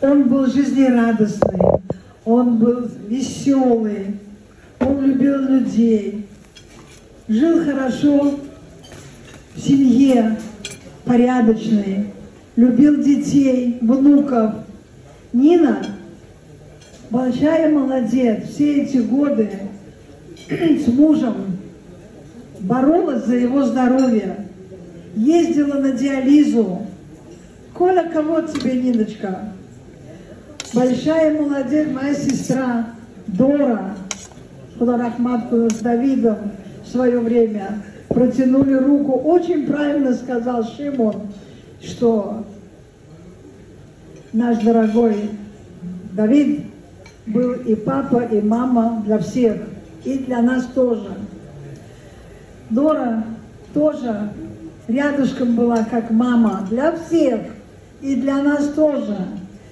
Он был жизнерадостный, он был веселый, он любил людей, жил хорошо в семье, порядочный, любил детей, внуков. Нина большая молодец, все эти годы с мужем боролась за его здоровье, ездила на диализу. Коля, кого тебе, Ниночка? Большая молодец, моя сестра Дора, Рахматку с Давидом в свое время протянули руку. Очень правильно сказал Шимон, что наш дорогой Давид был и папа, и мама для всех, и для нас тоже. Дора тоже рядышком была, как мама, для всех, и для нас тоже.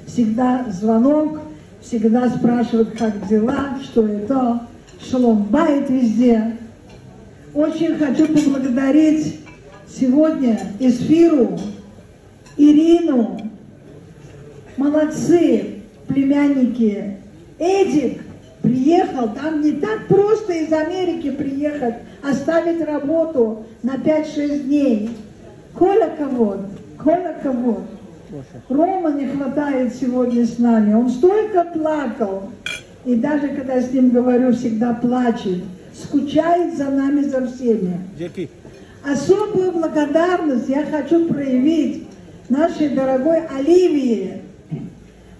Всегда звонок, всегда спрашивают, как дела, что это, шалом байт везде. Очень хочу поблагодарить сегодня Эсфиру, Ирину, молодцы, племянники. Эдик приехал, там не так просто из Америки приехать, оставить работу на 5-6 дней. Коля кого? Рома не хватает сегодня с нами, он столько плакал. И даже когда с ним говорю, всегда плачет, скучает за нами, за всеми. Особую благодарность я хочу проявить нашей дорогой Оливии.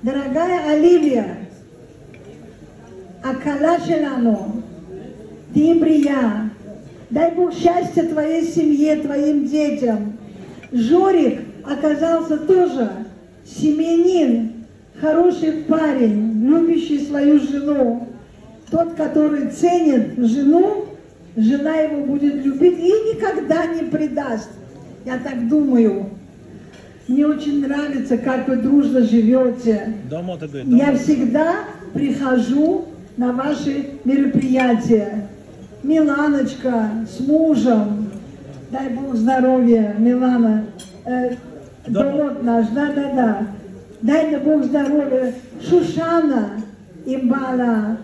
Дорогая Оливия, Акала Шелану, ты брия, дай Бог счастья твоей семье, твоим детям. Жорик оказался тоже семьянин, хороший парень, любящий свою жену. Тот, который ценит жену, жена его будет любить и никогда не предаст. Я так думаю. Мне очень нравится, как вы дружно живете. Я всегда прихожу на ваши мероприятия. Миланочка с мужем, дай Бог здоровья, Милана. Дорог наш, да. Дай Бог здоровья. Шушана, Имбала,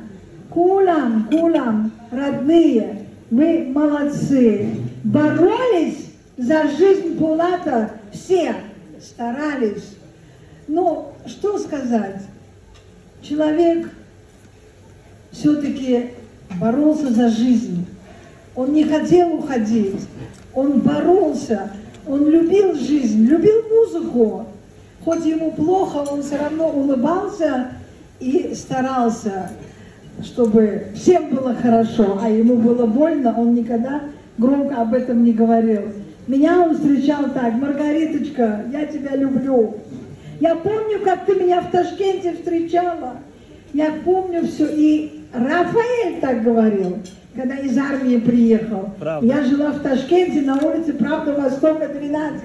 Кулам, родные, вы молодцы. Боролись за жизнь Булата все, старались. Ну, что сказать? Человек все-таки боролся за жизнь. Он не хотел уходить, он боролся, он любил жизнь, любил музыку. Хоть ему плохо, он все равно улыбался и старался, чтобы всем было хорошо, а ему было больно, он никогда громко об этом не говорил. Меня он встречал так: Маргариточка, я тебя люблю. Я помню, как ты меня в Ташкенте встречала. Я помню все. И Рафаэль так говорил, когда из армии приехал. Правда. Я жила в Ташкенте на улице Правды Востока, 12.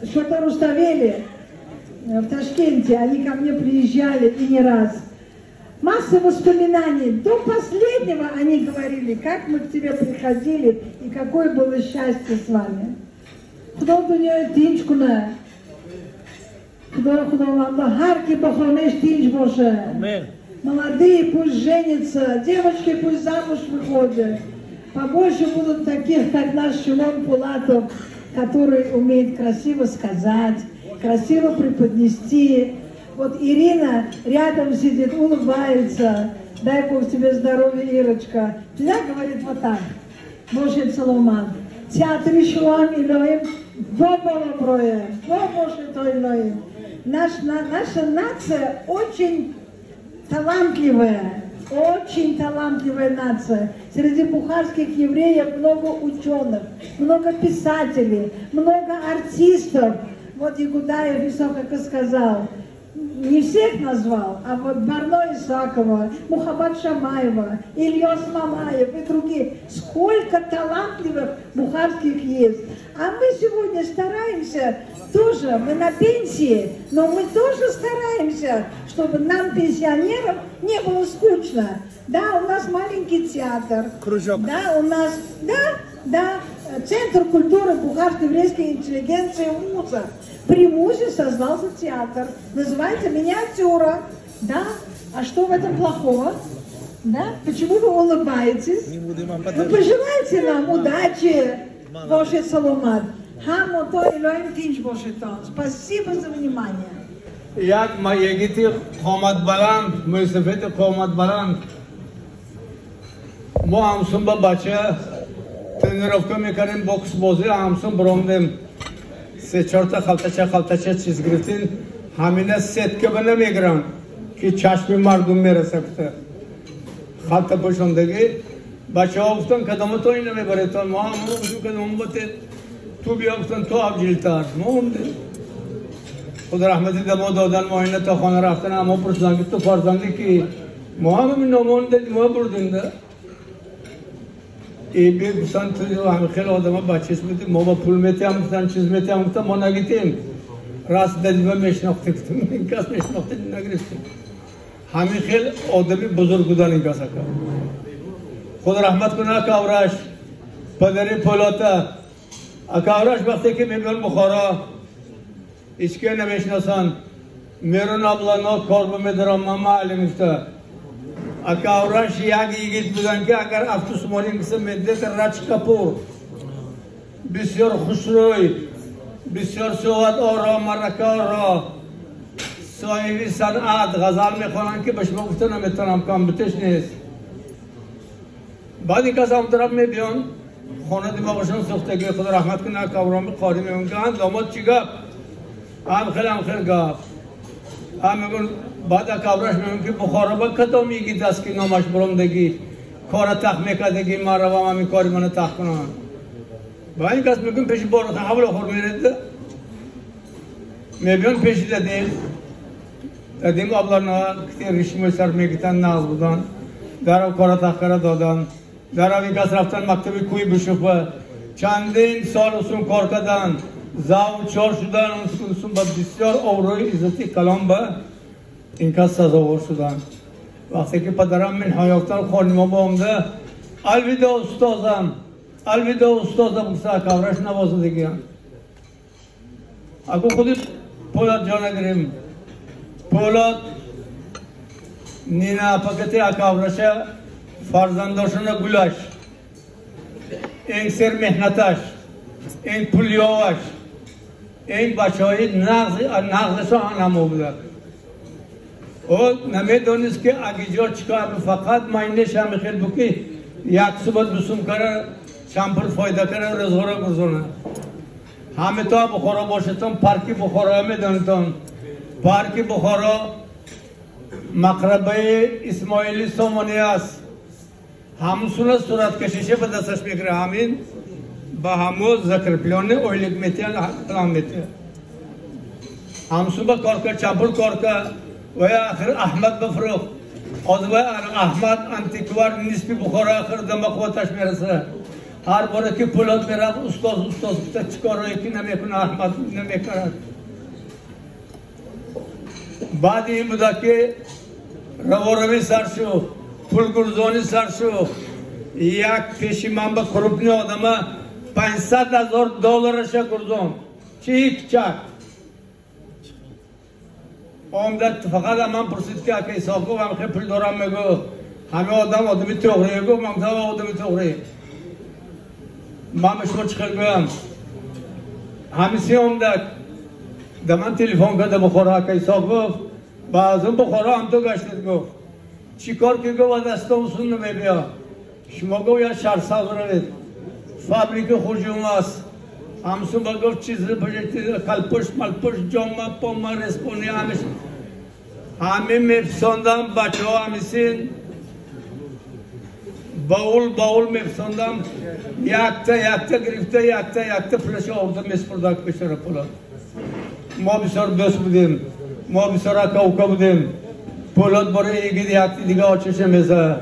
Что-то Руставели в Ташкенте. Они ко мне приезжали и не раз. Масса воспоминаний. До последнего они говорили, как мы к тебе приходили и какое было счастье с вами. Худо дуня тинчкуна. Худо Аллах, харки бахонеш тинч боше. Молодые пусть женятся, девочки пусть замуж выходят. Побольше будут таких, как наш Шимон Пулатов, который умеет красиво сказать, красиво преподнести. Вот Ирина рядом сидит, улыбается. Дай Бог тебе здоровья, Ирочка. Всегда говорит вот так. Моше Соломон. Театр Ишуам Илоим. Бобова броя. Бобоше то Илоим. Наша нация очень талантливая. Очень талантливая нация. Среди бухарских евреев много ученых, много писателей, много артистов. Вот Ягудаев Исаак сказал. Не всех назвал, а вот Барно Исакова, Мухаммад Шамаева, Ильёс Мамаев и другие. Сколько талантливых бухарских есть. А мы сегодня стараемся тоже, мы на пенсии, но мы тоже стараемся, чтобы нам, пенсионерам, не было скучно. Да, у нас маленький театр. Кружок. Да, у нас, да, Центр культуры бухарской еврейской интеллигенции МУЗа. При МУЗе создался театр. Называется «Миниатюра». Да? А что в этом плохого? Да? Почему вы улыбаетесь? Вы пожелаете нам удачи, Божий Соломат. Спасибо за внимание. یک مایگیتی قامت بلند موسیقیت قامت بلند ما همسون با بچه تنیروفکا میکنیم بوکس بازی همسون بروندیم 3-4 تا خلطچه چیز گرفتین همینه ست که نمیگرن که چشم مردم میرسه کته خلطه پشندگی بچه ها گفتن کدام تو این نمیبره تا ما همون بودیم کدام بوده تو بیا گفتن تو افجیلتر ما موندیم خدا رحمتی دما دادن ما اینه تا خانه رفتن اما پرسیدن که تو فرزندی که ما همین نامان دادیم ما بردیم ده ای بگوستن تو همه خیلی آدم ها بچهش بودیم ما با پول میتی هم گفتن چیز میتی هم گفتن ما نگیتیم راست دادیم و میشناختیم این کس میشناختیم نگرفتیم همین خیلی آدمی بزرگ بودن این کس اکا خدا رحمت کنه اکا اورش پدری پولاتا اکا اورش وقتی که میبین بخارا هیچ که نمیشناسن میرون ابلانا کار بمیدرم ماما علم گفته اکا اورش یک یگیت بودن که اگر افسوس مالین کسی میده رچ کپور بسیار خوشروی بسیار صحبت آرام مرکه آرام صاحبی صنعت غزل میخوانن که به شما گفته نمیتونم کام بتش نیست بعد این کس هم طرف میبیان خانه دماغشون سختگی خدا رحمت کنه که اورام قاری میگن داماد چی گفت هم خیلی گفت هم میگن بعد اکاورش میگن که بخارا با کدام یکی دست که نامش برامدگی کار تخ میکردگی من روام همین کاری منو تخ کنن با این کس میگن پیش بارو حول خور میرده میبین پیش دادیم ابلانا که ریشموی سر میگیتن ناز بودن در کار تخ کرده دادن در این کس رفتن مکتبی کوی بشوفه چندین سال اصول کار کردن زاو چار شدن اونسون با بسیار اوروی عزتی کلام با این کس سزاوار شدن وقتی که پدرم من حیاکتر خانیما با امده الویدا استازم بسته اکاورش نوازه دیگه اگه خودی پولاد جا نگریم پولاد نینا پاکتی اکاورش فرزنداشون گلش این سر محنتش این پولیاوش این بچه های نغزش آنمو بوده او نمیدونست که اگه جا چکار فقط ماینش هم خیلی بکی یک صبح دوستم کرده چمپر فایده کرده رزغره گذونه همه تا بخورا باشتون پارکی بخورا میدونتون پارکی بخورا مقربه اسماعیلی سومانی است همسونه صورت کشیشه به دستش میگره همین با همو ذکر پلانه اویلک میتیان پلان میتیان همسون با کار کرد چمپر کار کرد و آخر احمد بفروخ از و احمد انتیکوار نسبی بخورا آخر دماغوتش میرسه هر باره که پولاد میرفت استاد بسته چکار رو یکی نمیکنه احمد نمیکنه بعد این بوده که روی سر شو پولگرزانی سر شو یک پیشی من با کروپنی آدمه $500,000 گرزون چیک چک آمده فقط من پرسید که اگه حساب گو هم خیلی پول دارم میگو همه آدمی توغریه گو من گفتم آدمی توغریه من شما چه خیلی گویم همیسی آمده ده من تلیفون کرده بخورا که حساب گفت بعضم بخورا هم تو گشتید گفت چی کار که گو دستم سون نمیبیا شما گو یا شرساز روید فابریک خوشیوم است همسون با گفت چیز رو بجتی کلپوش ملپوش جامعه پاما رسپونی همه میفساندم بچه ها همیسین باول میفساندم یک تا گرفته یک تا پلش آورده میسپردک بشه پولاد ما بسیار دوست بودیم ما بسیار اکاوکا بودیم پولاد برای یکی دیگه آچشه میزه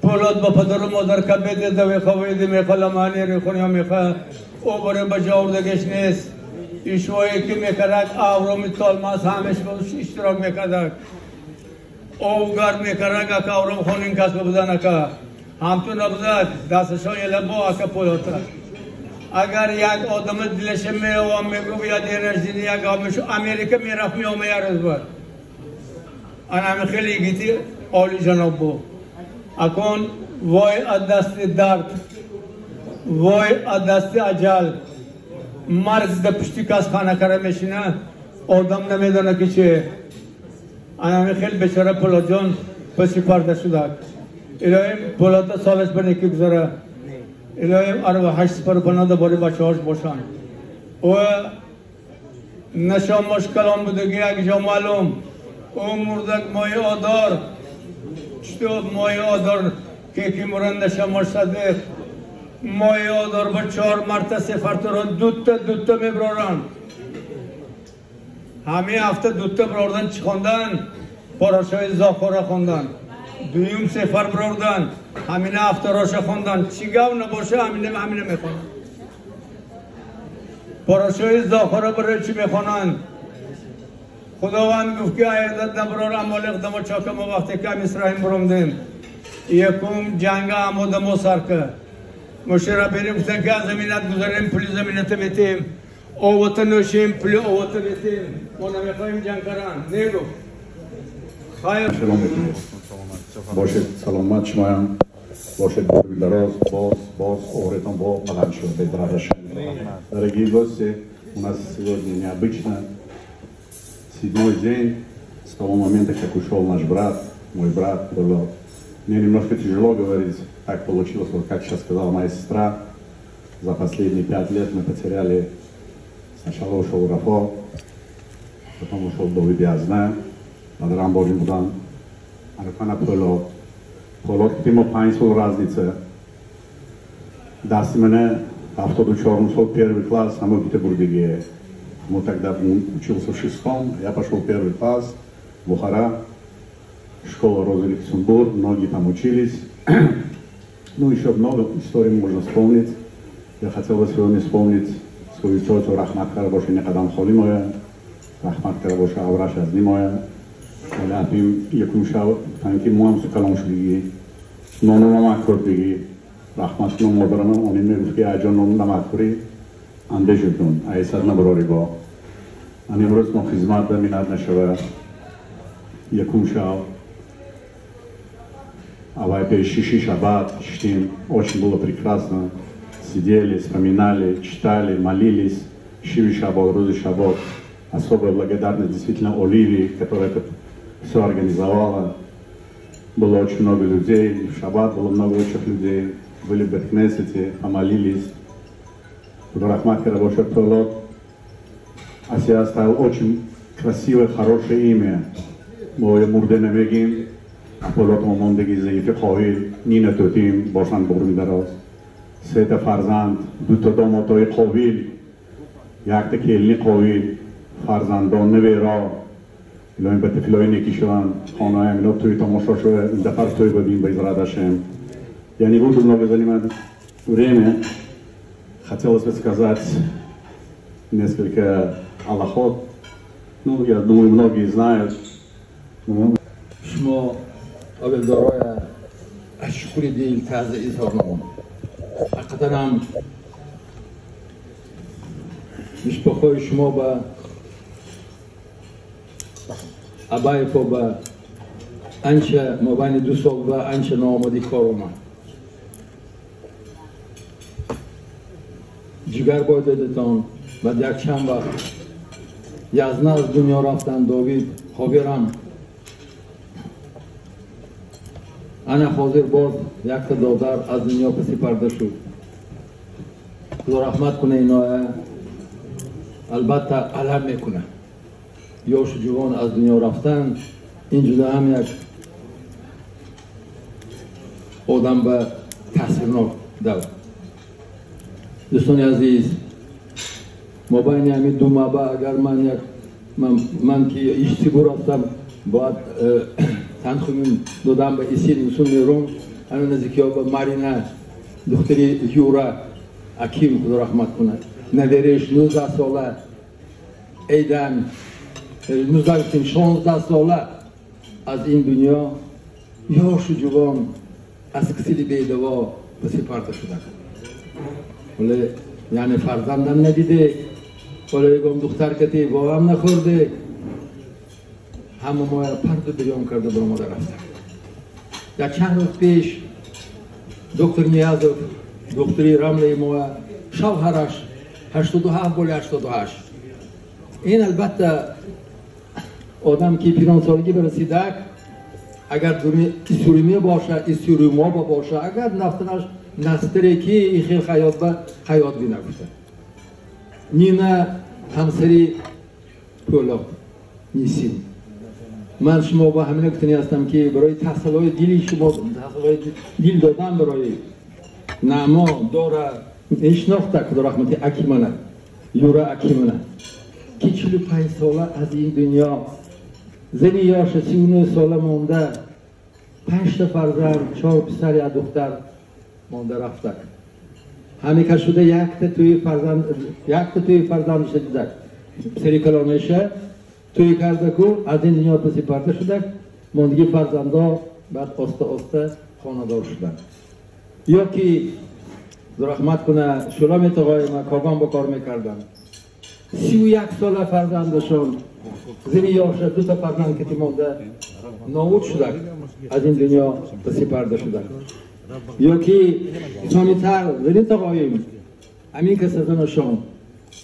پولاد با پدر و مادر کبیده دوی خوابیده میخواه لمانی ریخونی ها میخواه او برای بجا آوردگش نیست ایشوایی که میکرد آورو میتالماس همش باش اشتراک میکرد او گرد میکرد اکا آورو خونین کس بودن اکا همتون نبودد دستشان یه لبا اکا پولاد اگر یک آدم دلش میره و میگو بیاد انرژی یک آمش امریکا میرفت میامه یه روز بعد آن خیلی گیتی عالی جناب بود اکن وای از دست درد وای از دست اجل مرگ در پشتی کس خانه کره میشینه آدم نمیدونه که چه آن خیلی بیچاره پولاد جان پسی پرده شده الهیم پولاد سالش بر نکی گذاره الهیم ارو 8 سپر بناده باری بچه هاش باشن و نشا مشکلان بودگی یک جا معلوم او مردک مای آدار چطور مای آدار که مرند شماش صدیق مای آدار با 4 مرتبه سفر تران دوتا میبرارن همه هفته دوتا بردن چی خوندن؟ پاراشای زاخوره خوندن دویم سفر بردن همین هفته راشه خوندن چی گو نباشه همینه میخونن پاراشای زاخوره برای چی میخونن خداوند گفت که ایدت نبرار امالق دم چاکم و وقتی که هم اسرائیم برمدیم یکم جنگ آماده ما سرکه مشیره بریم گفتن که از زمینت گذاریم پلی زمینت بیتیم آوات نوشیم پلی آوات بیتیم ما نمیخوایم جنگ کرن نیگو خیر سلام بکنید باشید سلامت شمایم باشید дорог boss обретом Бог поганчил бедрадашен. Дорогие гости, у нас сегодня необычно. 7-й день с того момента, как ушел наш брат, мой брат. Было мне немножко тяжело говорить, так получилось, вот как сейчас сказала моя сестра. За последние 5 лет мы потеряли, сначала ушел Рафо, потом ушел Давид Язна, Адрам Божимудан, Аркана Полот. Полот, к тему 5 сол разница. Даст мне 74 шел первый класс, а мы в Петербурге. Мы тогда учился в 6-м, я пошел в 1 класс, Бухара, школа Роза Люксембург, многие там учились. Ну, еще много историй можно вспомнить. Я хотел бы сегодня вспомнить свою тетю Рахмат Карабоша Некадам Холимоя, Рахмат Карабоша Авраш Аздимоя, Ляпим Якумшав, танки Муам Сукалам Шлиги, Нону Намакурдиги, Рахмат Номобранам, он имеет в Киаджон Ном Намакури, Андежутун, Айсад Наброриго. Они вроде на хизмат да минат нашего Якумшав. А Шиши Шаббат, чтим, очень было прекрасно. Сидели, вспоминали, читали, молились. Шиви Шаббат, Розы Шаббат. Особая благодарность действительно Оливии, которая это все организовала. Было очень много людей. В Шаббат было много очень людей. Были в Бет-Кнесете, помолились. Рахмат Карабоша Полот. Асия оставил очень красивое, хорошее имя. Мой Мурдена Мегин. Полот Момондеги Заифи Ховил. Нина Тутим, Бошан Бурмидарос. Света Фарзанд. Дуто Домо Той Ховил. Як Текельни Ховил. Фарзандон Неверо. Илоим Бетефилой Никишеван. Хонаем, но Туй Томошошо. Индапар Той Бабим Байзрадашем. Я не буду много занимать время. Хотелось бы сказать несколько аллахот. Ну, я думаю, многие знают. شما آبدارای اشکری دیل تازه ایزار نمون حقیقتا هم مشبخوی شما با ابای فو با انچه مبین 2 سال و انچه نامدی کار اومد جگر باید دادتان و یک چند وقت یزنه از دنیا رفتن داوید خوابیرم انا حاضر باز یک دادر از دنیا پسی پرده شد خدا رحمت کنه اینا البته علم میکنه یاش جوان از دنیا رفتن اینجوری هم یک آدم به تاثیرناک داره دوستان عزیز ما بین همین دو مبه اگر من که اشتباه رفتم باید تنخومیم دادم به ایسین نسون میرون همین نزدیکی ها به مارینه دختری یورا اکیم خدا رحمت کنه ندریش 19 ساله ایدن 16 ساله از این دنیا یاش جوان از کسیلی بیدوا پسی پرده شده ولی یعنی فرزندم ندیده، بالایگم دختر کتی بابام نخورده، همه ما پرد بیام کرده با ما رفتن. در چند روز پیش دکتر نیازов دکتری رمله ما شوهرش 87 بالا 88. این البته آدم که پیران سالگی برسیده اگر سوریمی باشه سوریما باشه اگر نفتنش نستره که این خیلی خیاط بینه بوده نینا همسری پولا نیسیم. من شما با همین کتنی هستم که برای تحصیلات دیلی شما تحصیلات دیل دادم برای نما داره اشناخته که رحمتی اکیمانه یورا اکیمانه که 45 ساله از این دنیا زنی یاش 39 ساله مونده 5 تا فرزند 4 پسر یا دختر مونده رفته همین که شده یک تا توی فرزند شده سری کلانشه توی کرده که از این دنیا پسی پرده شده موندگی فرزنده بعد آسته خاندار شدن یا که رحمت کنه شلام تقای ما کاربان با کار میکردن 31 ساله فرزندشون زنی یاشه 2 تا فرزند که مونده نابود شده از این دنیا پسی پرده شده یا که سانیتر زنی تقاییم همین که سزنشون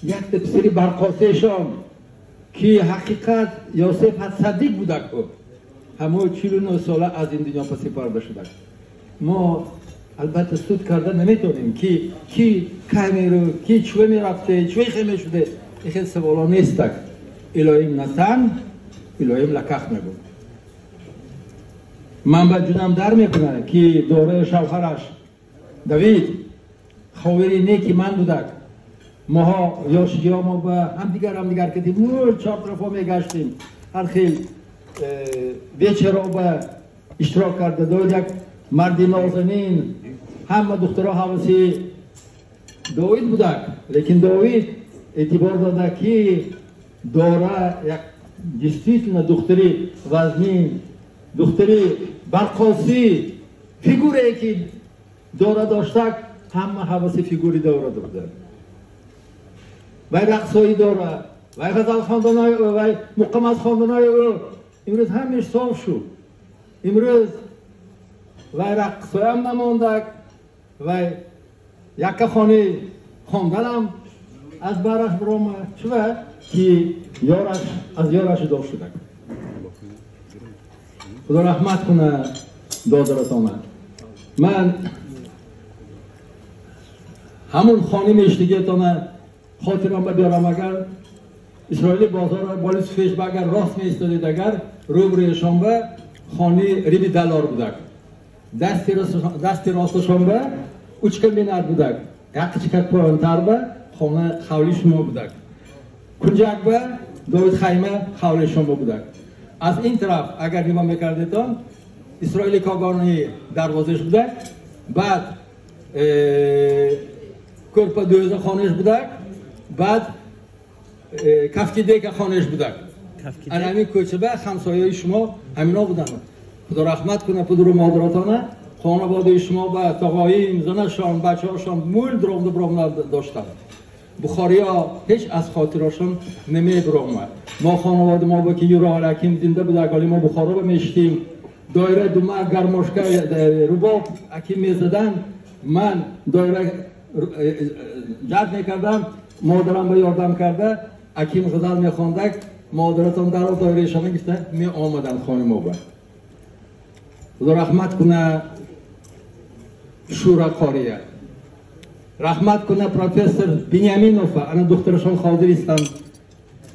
یک تا پسری برقاسهشون که حقیقت یوسف صدیق بوده که همه 49 ساله از این دنیا پسی پرده شده. ما البته سود کرده نمیتونیم که کی میره کی چوه میرفته چوه خیمه شده این خیلی سوالا نیست. الهیم نتن الهیم لکخ میگو. من با جونم در میکنه که دوره شوهرش دوید خوری نیکی من بوده ماها یاشگی ها ما با هم دیگر کردیم 4 طرفا میگشتیم هر خیلی بیچرا با اشتراک کرده دو یک مردی نازنین همه دخترها حواسی داوید بوده لیکن داوید اعتبار داده که داره یک جستیتنا دختری وزنین دختری برقاسی فیگوری که داره داشته همه حواسی فیگوری داره بوده وی رقصایی داره وی غزل خواندنای او وی مقامات خواندنای او امروز همیش صاف شد امروز وی رقصای هم نمانده وی یک خانه خواندنم از برش برام چوه که یارش از یارش دار شده خدا رحمت کنه دادرسانه. من همون خانه میشتگی تانه خاطرم بیارم اگر اسرائیلی بازار بالی سفیش با اگر راست میستادید اگر روبرویشان به خانه ریبی دلار بودک دستی راستشان به اوچکل بینر بودک یک چکت پایانتر به خانه خولی شما بودک کنجک به داوید خیمه خولی شما بودک. از این طرف اگر نما میکردیتان اسرائیلی کاغانی دروازش بودک بعد کرپا دویزه خانهش بودک بعد کفکی دیگه خانهش بودک همین کوچه به همسایه شما همینا بودن. خدا رحمت کنه پدر و مادراتانه خانواده شما با تقایم زنشان بچه هاشان مول درام داشتن بخاری ها هیچ از خاطرشان نمی برامد. ما خانواده ما با که یورا حکیم زنده بود اگالی ما بخارا بمیشتیم دایره دومه گرماشکه روباب حکیم میزدن من دایره جد میکردم مادرم به یاردم کرده حکیم غزل میخواندک مادرتان در دایره شما گفته می آمدن خانه ما با. خدا رحمت کنه شورا قاریه رحمت کنه پروفسور بنیامینوف انا دخترشان حاضر هستند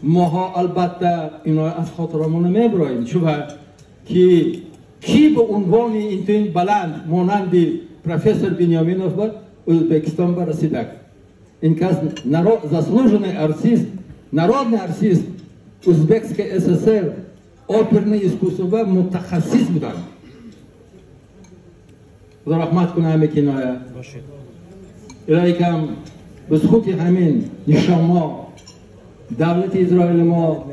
ماها البته اینا از خاطرمون نمیبرایم چون که کی به عنوان این بلند مانند پروفسور بنیامینوف به ازبکستان برسیده این کس заслуженный артист народный артист узбекской ССР оперное искусство متخصص بودن. خدا رحمت کنه همه کنایه الهی کم بسخوت همین نشان ما دولت اسرائیل ما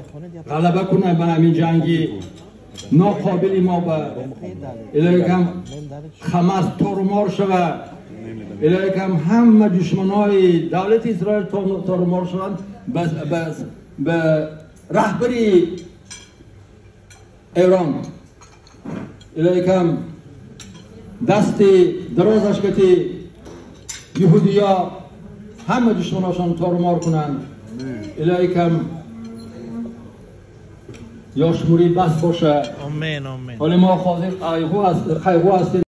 غلبه کنه به همین جنگی ناقابلی ما به الهی کم خمس تارمار شوه الهی کم همه دشمنای دولت اسرائیل تارمار شدن به رهبری ایران الهی کم دست درازش کتی یهودیا همه دشمناشان تارمار کنن الهی کم یاشموری بس باشه آمین آمین ولی ما خواهیم خیلی هستیم